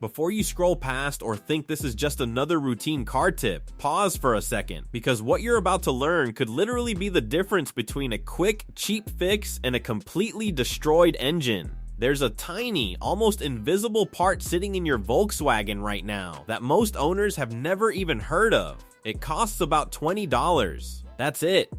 Before you scroll past or think this is just another routine car tip, pause for a second, because what you're about to learn could literally be the difference between a quick, cheap fix and a completely destroyed engine. There's a tiny, almost invisible part sitting in your Volkswagen right now that most owners have never even heard of. It costs about $20. That's it.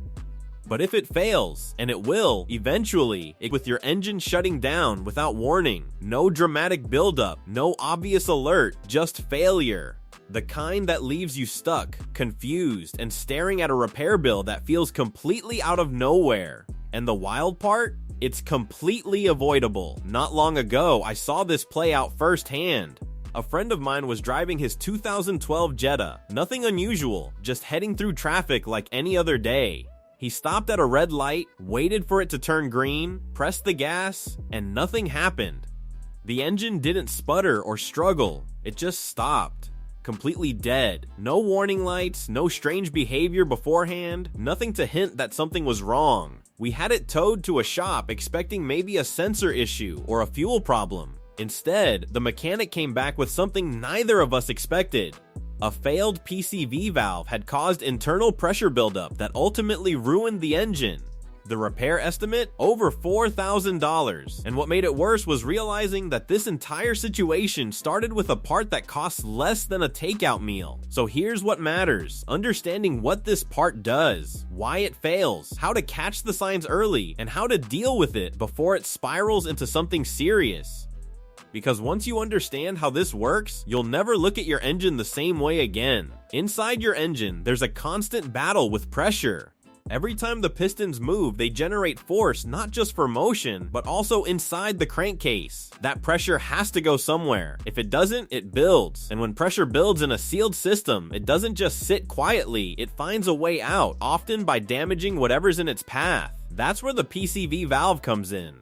But if it fails, and it will, eventually, with your engine shutting down without warning, no dramatic buildup, no obvious alert, just failure. The kind that leaves you stuck, confused, and staring at a repair bill that feels completely out of nowhere. And the wild part? It's completely avoidable. Not long ago, I saw this play out firsthand. A friend of mine was driving his 2012 Jetta. Nothing unusual, just heading through traffic like any other day. He stopped at a red light, waited for it to turn green, pressed the gas, and nothing happened. The engine didn't sputter or struggle, it just stopped. Completely dead. No warning lights, no strange behavior beforehand, nothing to hint that something was wrong. We had it towed to a shop expecting maybe a sensor issue or a fuel problem. Instead, the mechanic came back with something neither of us expected. A failed PCV valve had caused internal pressure buildup that ultimately ruined the engine. The repair estimate? Over $4,000. And what made it worse was realizing that this entire situation started with a part that costs less than a takeout meal. So here's what matters: understanding what this part does, why it fails, how to catch the signs early, and how to deal with it before it spirals into something serious. Because once you understand how this works, you'll never look at your engine the same way again. Inside your engine, there's a constant battle with pressure. Every time the pistons move, they generate force not just for motion, but also inside the crankcase. That pressure has to go somewhere. If it doesn't, it builds. And when pressure builds in a sealed system, it doesn't just sit quietly, it finds a way out, often by damaging whatever's in its path. That's where the PCV valve comes in.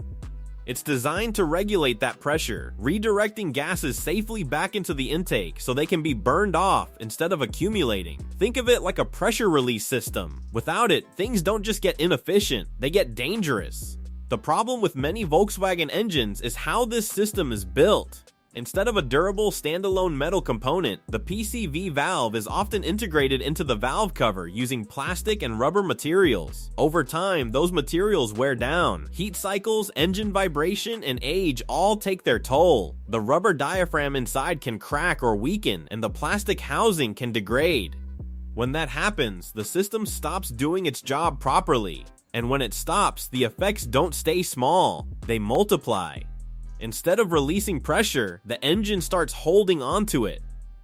It's designed to regulate that pressure, redirecting gases safely back into the intake so they can be burned off instead of accumulating. Think of it like a pressure release system. Without it, things don't just get inefficient, they get dangerous. The problem with many Volkswagen engines is how this system is built. Instead of a durable standalone metal component, the PCV valve is often integrated into the valve cover using plastic and rubber materials. Over time, those materials wear down. Heat cycles, engine vibration, and age all take their toll. The rubber diaphragm inside can crack or weaken, and the plastic housing can degrade. When that happens, the system stops doing its job properly. And when it stops, the effects don't stay small, they multiply. Instead of releasing pressure, the engine starts holding onto it.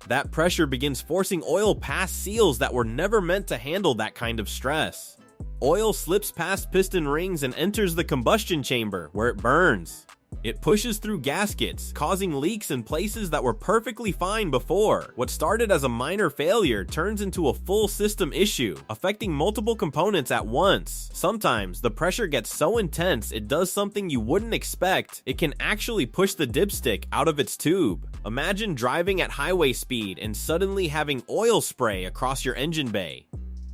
That pressure begins forcing oil past seals that were never meant to handle that kind of stress. Oil slips past piston rings and enters the combustion chamber, where it burns. It pushes through gaskets, causing leaks in places that were perfectly fine before. What started as a minor failure turns into a full system issue, affecting multiple components at once. Sometimes, the pressure gets so intense it does something you wouldn't expect. It can actually push the dipstick out of its tube. Imagine driving at highway speed and suddenly having oil spray across your engine bay.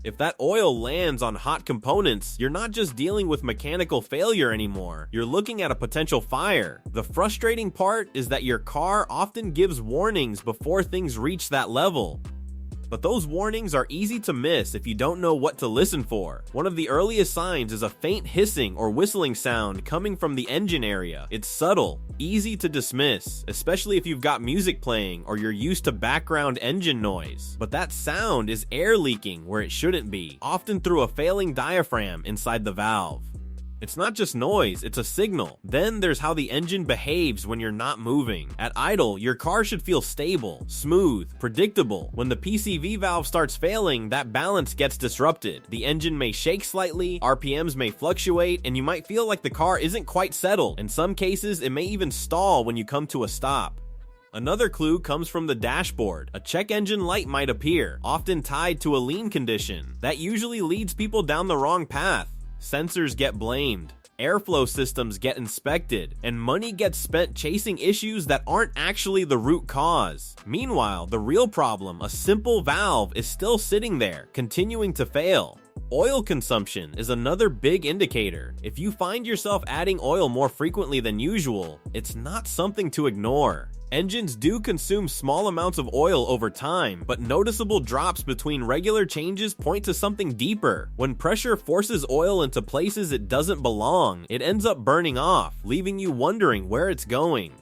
If that oil lands on hot components, you're not just dealing with mechanical failure anymore, you're looking at a potential fire. The frustrating part is that your car often gives warnings before things reach that level. But those warnings are easy to miss if you don't know what to listen for. One of the earliest signs is a faint hissing or whistling sound coming from the engine area. It's subtle, easy to dismiss, especially if you've got music playing or you're used to background engine noise. But that sound is air leaking where it shouldn't be, often through a failing diaphragm inside the valve. It's not just noise, it's a signal. Then there's how the engine behaves when you're not moving. At idle, your car should feel stable, smooth, predictable. When the PCV valve starts failing, that balance gets disrupted. The engine may shake slightly, RPMs may fluctuate, and you might feel like the car isn't quite settled. In some cases, it may even stall when you come to a stop. Another clue comes from the dashboard. A check engine light might appear, often tied to a lean condition. That usually leads people down the wrong path. Sensors get blamed, airflow systems get inspected, and money gets spent chasing issues that aren't actually the root cause. Meanwhile, the real problem, a simple valve, is still sitting there, continuing to fail. Oil consumption is another big indicator. If you find yourself adding oil more frequently than usual, it's not something to ignore. Engines do consume small amounts of oil over time, but noticeable drops between regular changes point to something deeper. When pressure forces oil into places it doesn't belong, it ends up burning off, leaving you wondering where it's going.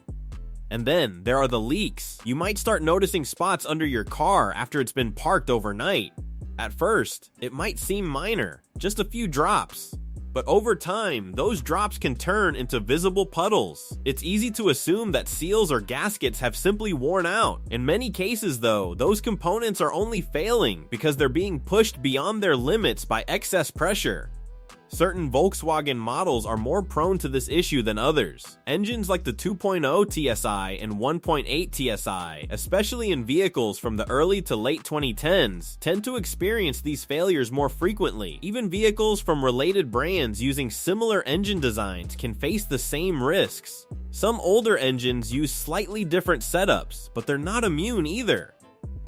And then there are the leaks. You might start noticing spots under your car after it's been parked overnight. At first, it might seem minor, just a few drops. But over time, those drops can turn into visible puddles. It's easy to assume that seals or gaskets have simply worn out. In many cases though, those components are only failing because they're being pushed beyond their limits by excess pressure. Certain Volkswagen models are more prone to this issue than others. Engines like the 2.0 TSI and 1.8 TSI, especially in vehicles from the early to late 2010s, tend to experience these failures more frequently. Even vehicles from related brands using similar engine designs can face the same risks. Some older engines use slightly different setups, but they're not immune either.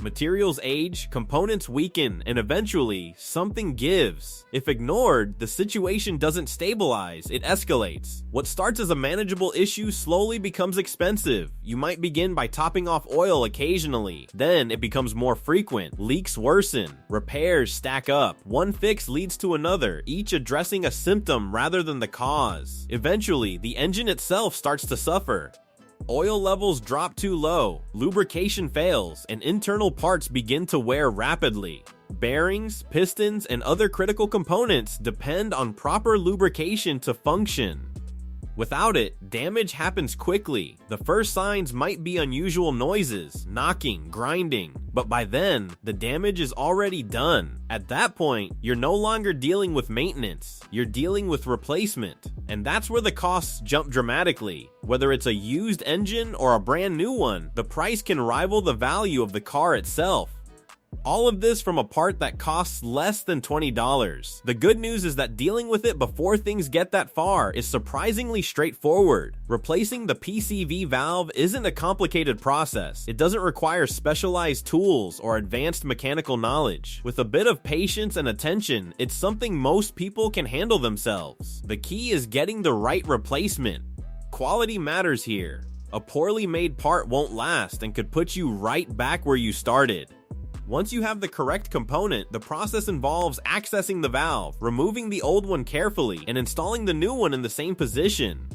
Materials age, components weaken, and eventually, something gives. If ignored, the situation doesn't stabilize, it escalates. What starts as a manageable issue slowly becomes expensive. You might begin by topping off oil occasionally, then it becomes more frequent, leaks worsen, repairs stack up. One fix leads to another, each addressing a symptom rather than the cause. Eventually, the engine itself starts to suffer. Oil levels drop too low, lubrication fails, and internal parts begin to wear rapidly. Bearings, pistons, and other critical components depend on proper lubrication to function. Without it, damage happens quickly. The first signs might be unusual noises, knocking, grinding, but by then, the damage is already done. At that point, you're no longer dealing with maintenance, you're dealing with replacement. And that's where the costs jump dramatically. Whether it's a used engine or a brand new one, the price can rival the value of the car itself. All of this from a part that costs less than $20. The good news is that dealing with it before things get that far is surprisingly straightforward. Replacing the PCV valve isn't a complicated process. It doesn't require specialized tools or advanced mechanical knowledge. With a bit of patience and attention, it's something most people can handle themselves. The key is getting the right replacement. Quality matters here. A poorly made part won't last and could put you right back where you started. Once you have the correct component, the process involves accessing the valve, removing the old one carefully, and installing the new one in the same position.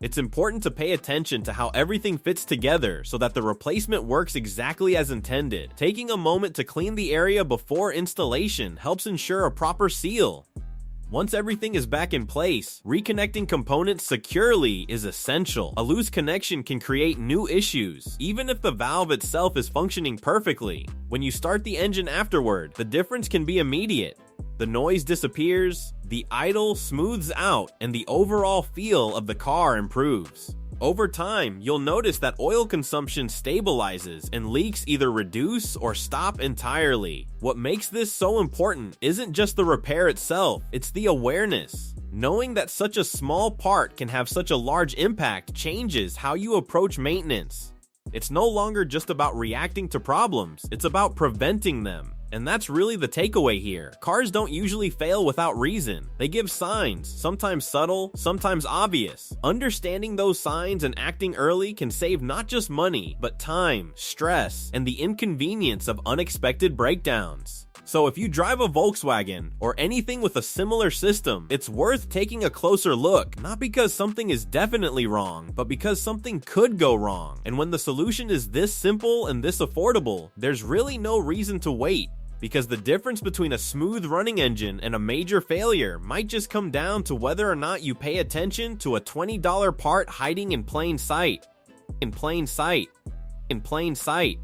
It's important to pay attention to how everything fits together so that the replacement works exactly as intended. Taking a moment to clean the area before installation helps ensure a proper seal. Once everything is back in place, reconnecting components securely is essential. A loose connection can create new issues, even if the valve itself is functioning perfectly. When you start the engine afterward, the difference can be immediate. The noise disappears, the idle smooths out, and the overall feel of the car improves. Over time, you'll notice that oil consumption stabilizes and leaks either reduce or stop entirely. What makes this so important isn't just the repair itself, it's the awareness. Knowing that such a small part can have such a large impact changes how you approach maintenance. It's no longer just about reacting to problems, it's about preventing them. And that's really the takeaway here. Cars don't usually fail without reason. They give signs, sometimes subtle, sometimes obvious. Understanding those signs and acting early can save not just money, but time, stress, and the inconvenience of unexpected breakdowns. So if you drive a Volkswagen or anything with a similar system, it's worth taking a closer look, not because something is definitely wrong, but because something could go wrong. And when the solution is this simple and this affordable, there's really no reason to wait. Because the difference between a smooth running engine and a major failure might just come down to whether or not you pay attention to a $20 part hiding in plain sight. In plain sight. In plain sight.